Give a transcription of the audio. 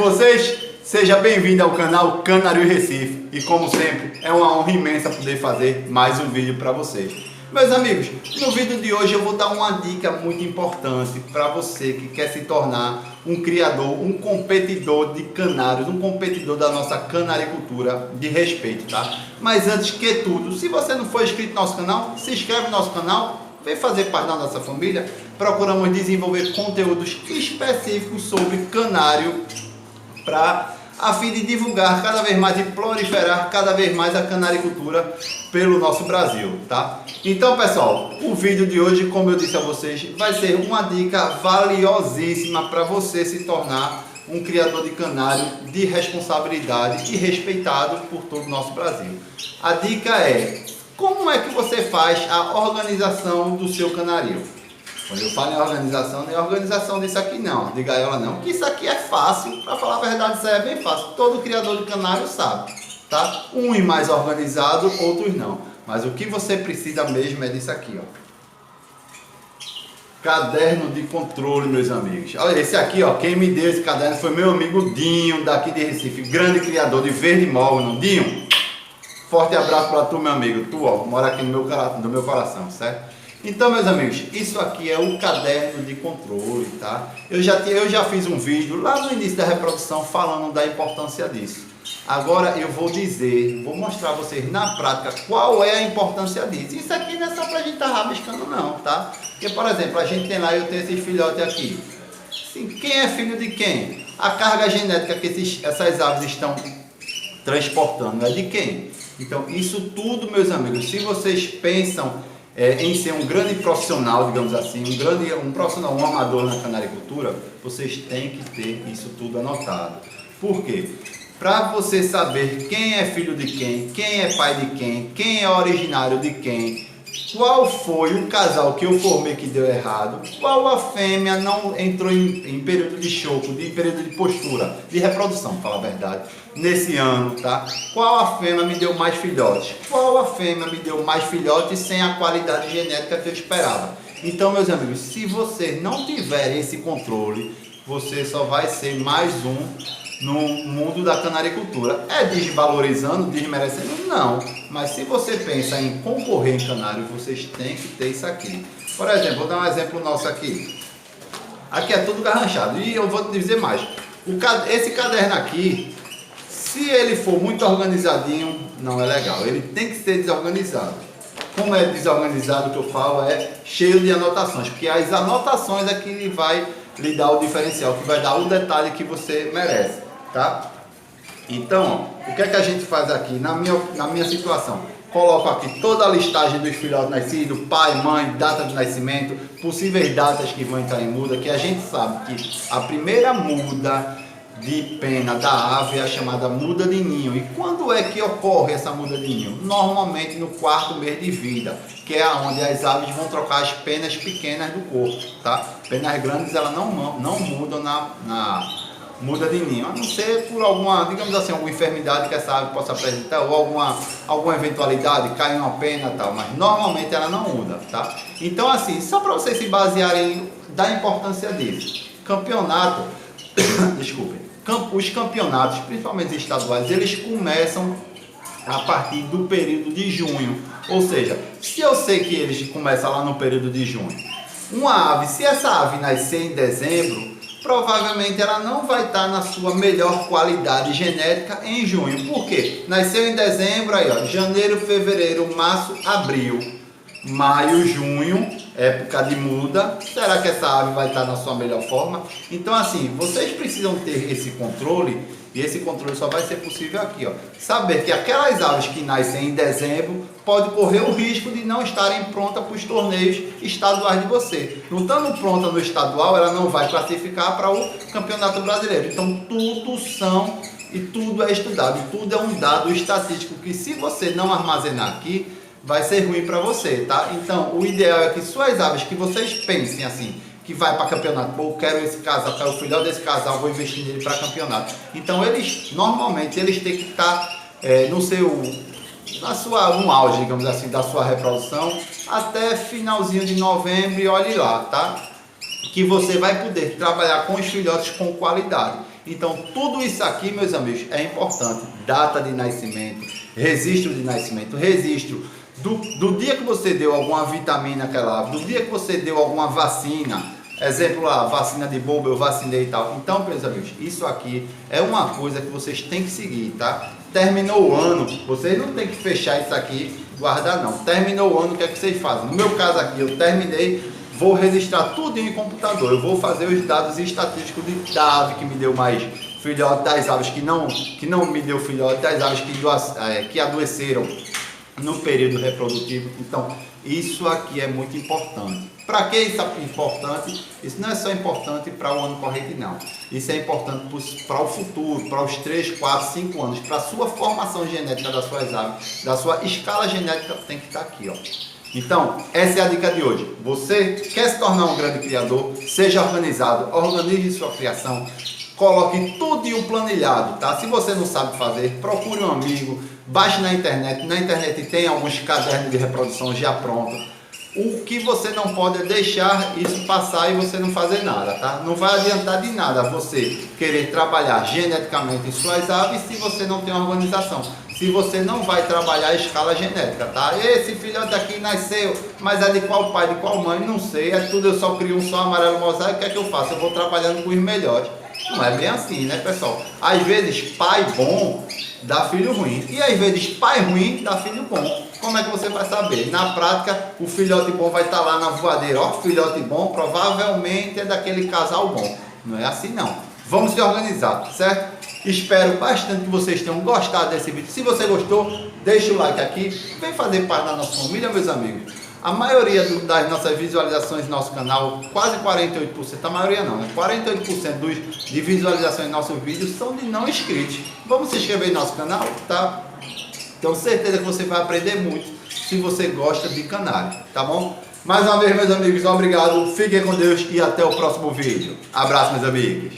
vocês? Seja bem-vindo ao canal Canarinho Recife e, como sempre, é uma honra imensa poder fazer mais um vídeo para vocês. Meus amigos, no vídeo de hoje eu vou dar uma dica muito importante para você que quer se tornar um criador, um competidor de canários, um competidor da nossa canaricultura de respeito, tá? Mas antes que tudo, se você não for inscrito no nosso canal, se inscreve no nosso canal, vem fazer parte da nossa família. Procuramos desenvolver conteúdos específicos sobre canário a fim de divulgar cada vez mais e proliferar cada vez mais a canaricultura pelo nosso Brasil, tá? Então, pessoal, o vídeo de hoje, como eu disse a vocês, vai ser uma dica valiosíssima para você se tornar um criador de canário de responsabilidade e respeitado por todo o nosso Brasil. A dica é: como é que você faz a organização do seu canarinho? Quando eu falo em organização, não é organização disso aqui não, de gaiola não, que isso aqui é fácil, para falar a verdade, isso aí é bem fácil, todo criador de canário sabe, tá? Uns mais organizado, outros não, mas o que você precisa mesmo é disso aqui, ó. Caderno de controle, meus amigos. Olha, esse aqui, ó, quem me deu esse caderno foi meu amigo Dinho, daqui de Recife, grande criador de verde mogno. Dinho, forte abraço para tu, meu amigo, tu, ó, mora aqui no meu coração, certo? Então, meus amigos, isso aqui é o caderno de controle, tá? Eu já fiz um vídeo lá no início da reprodução falando da importância disso. Agora eu vou mostrar a vocês na prática qual é a importância disso. Isso aqui não é só pra gente estar rabiscando não, tá? Porque, por exemplo, a gente tem lá, eu tenho esses filhotes aqui. Assim, quem é filho de quem? A carga genética que essas aves estão transportando é de quem? Então, isso tudo, meus amigos, se vocês pensam em ser um grande profissional, digamos assim, um profissional, um amador na canaricultura, vocês têm que ter isso tudo anotado. Por quê? Para você saber quem é filho de quem é pai de quem é originário de quem, qual foi o casal que eu formei que deu errado, qual a fêmea não entrou em período de choco, em período de postura, de reprodução, para falar a verdade, nesse ano, tá? Qual a fêmea me deu mais filhotes, qual a fêmea me deu mais filhotes sem a qualidade genética que eu esperava. Então, meus amigos, se você não tiver esse controle, você só vai ser mais um no mundo da canaricultura. É desvalorizando, desmerecendo? Não. Mas se você pensa em concorrer em canário, vocês têm que ter isso aqui. Por exemplo, vou dar um exemplo nosso aqui. Aqui é tudo garranchado. E eu vou te dizer mais. Esse caderno aqui, se ele for muito organizadinho, não é legal. Ele tem que ser desorganizado. Como é desorganizado, o que eu falo é cheio de anotações. Porque as anotações é que vai lhe dar o diferencial, que vai dar o detalhe que você merece, tá? Então, ó, o que é que a gente faz aqui? Na minha situação, coloco aqui toda a listagem dos filhotes nascidos, pai, mãe, data de nascimento, possíveis datas que vão entrar em muda, que a gente sabe que a primeira muda de pena da ave é a chamada muda de ninho. E quando é que ocorre essa muda de ninho? Normalmente no 4º mês de vida, que é onde as aves vão trocar as penas pequenas do corpo, tá? Penas grandes elas não mudam na muda de ninho, a não ser por alguma, digamos assim, alguma enfermidade que essa ave possa apresentar, ou alguma eventualidade, cai uma pena e tal, mas normalmente ela não muda, tá? Então, assim, só para vocês se basearem da importância disso, campeonato, desculpem, os campeonatos, principalmente estaduais, eles começam a partir do período de junho. Ou seja, se eu sei que eles começam lá no período de junho, uma ave, se essa ave nascer em dezembro, provavelmente ela não vai estar na sua melhor qualidade genética em junho. Por quê? Nasceu em dezembro, aí ó, janeiro, fevereiro, março, abril, maio, junho, época de muda. Será que essa ave vai estar na sua melhor forma? Então, assim, vocês precisam ter esse controle, e esse controle só vai ser possível aqui, ó. Saber que aquelas aves que nascem em dezembro pode correr o risco de não estarem prontas para os torneios estaduais de você. Não estando pronta no estadual, ela não vai classificar para o Campeonato Brasileiro. Então, tudo é estudado, tudo é um dado estatístico que, se você não armazenar aqui, vai ser ruim para você, tá? Então, o ideal é que suas aves, que vocês pensem assim, que vai para campeonato, pô, eu quero esse casal, quero o filhote desse casal, vou investir nele para campeonato. Então, normalmente, eles têm que estar no auge, digamos assim, da sua reprodução, até finalzinho de novembro, e olhe lá, tá? Que você vai poder trabalhar com os filhotes com qualidade. Então tudo isso aqui, meus amigos, é importante. Data de nascimento, registro de nascimento, registro do dia que você deu alguma vitamina aquela, do dia que você deu alguma vacina, exemplo lá, vacina de bobo, eu vacinei e tal. Então, meus amigos, isso aqui é uma coisa que vocês têm que seguir, tá? Terminou o ano, vocês não tem que fechar isso aqui, guardar não. Terminou o ano, o que é que vocês fazem? No meu caso aqui, eu terminei, vou registrar tudo em computador. Eu vou fazer os dados estatísticos da ave que me deu mais filhote, das aves que não me deu filhote, das aves que adoeceram no período reprodutivo. Então, isso aqui é muito importante. Para que isso é importante? Isso não é só importante para o ano corrente, não. Isso é importante para o futuro, para os 3, 4, 5 anos, para a sua formação genética das suas aves, da sua escala genética tem que estar aqui, ó. Então, essa é a dica de hoje. Você quer se tornar um grande criador? Seja organizado, organize sua criação, coloque tudo em um planilhado, tá? Se você não sabe fazer, procure um amigo, baixe na internet. Na internet tem alguns cadernos de reprodução já prontos. O que você não pode é deixar isso passar e você não fazer nada, tá? Não vai adiantar de nada você querer trabalhar geneticamente em suas aves se você não tem uma organização. Se você não vai trabalhar a escala genética, tá? Esse filhote aqui nasceu, mas é de qual pai, de qual mãe, não sei. É tudo, eu só crio um só amarelo mosaico, o que é que eu faço? Eu vou trabalhando com os melhores. Não é bem assim, né, pessoal? Às vezes, pai bom dá filho ruim. E às vezes, pai ruim dá filho bom. Como é que você vai saber? Na prática, o filhote bom vai estar lá na voadeira. Ó, filhote bom provavelmente é daquele casal bom. Não é assim, não. Vamos se organizar, certo? Espero bastante que vocês tenham gostado desse vídeo. Se você gostou, deixa o like aqui. Vem fazer parte da nossa família, meus amigos. A maioria das nossas visualizações no nosso canal, quase 48%, a maioria não, né? 48% de visualizações em nossos vídeos são de não inscritos. Vamos se inscrever no nosso canal, tá? Tenho certeza que você vai aprender muito se você gosta de canário, tá bom? Mais uma vez, meus amigos, obrigado, fiquem com Deus e até o próximo vídeo. Abraço, meus amigos.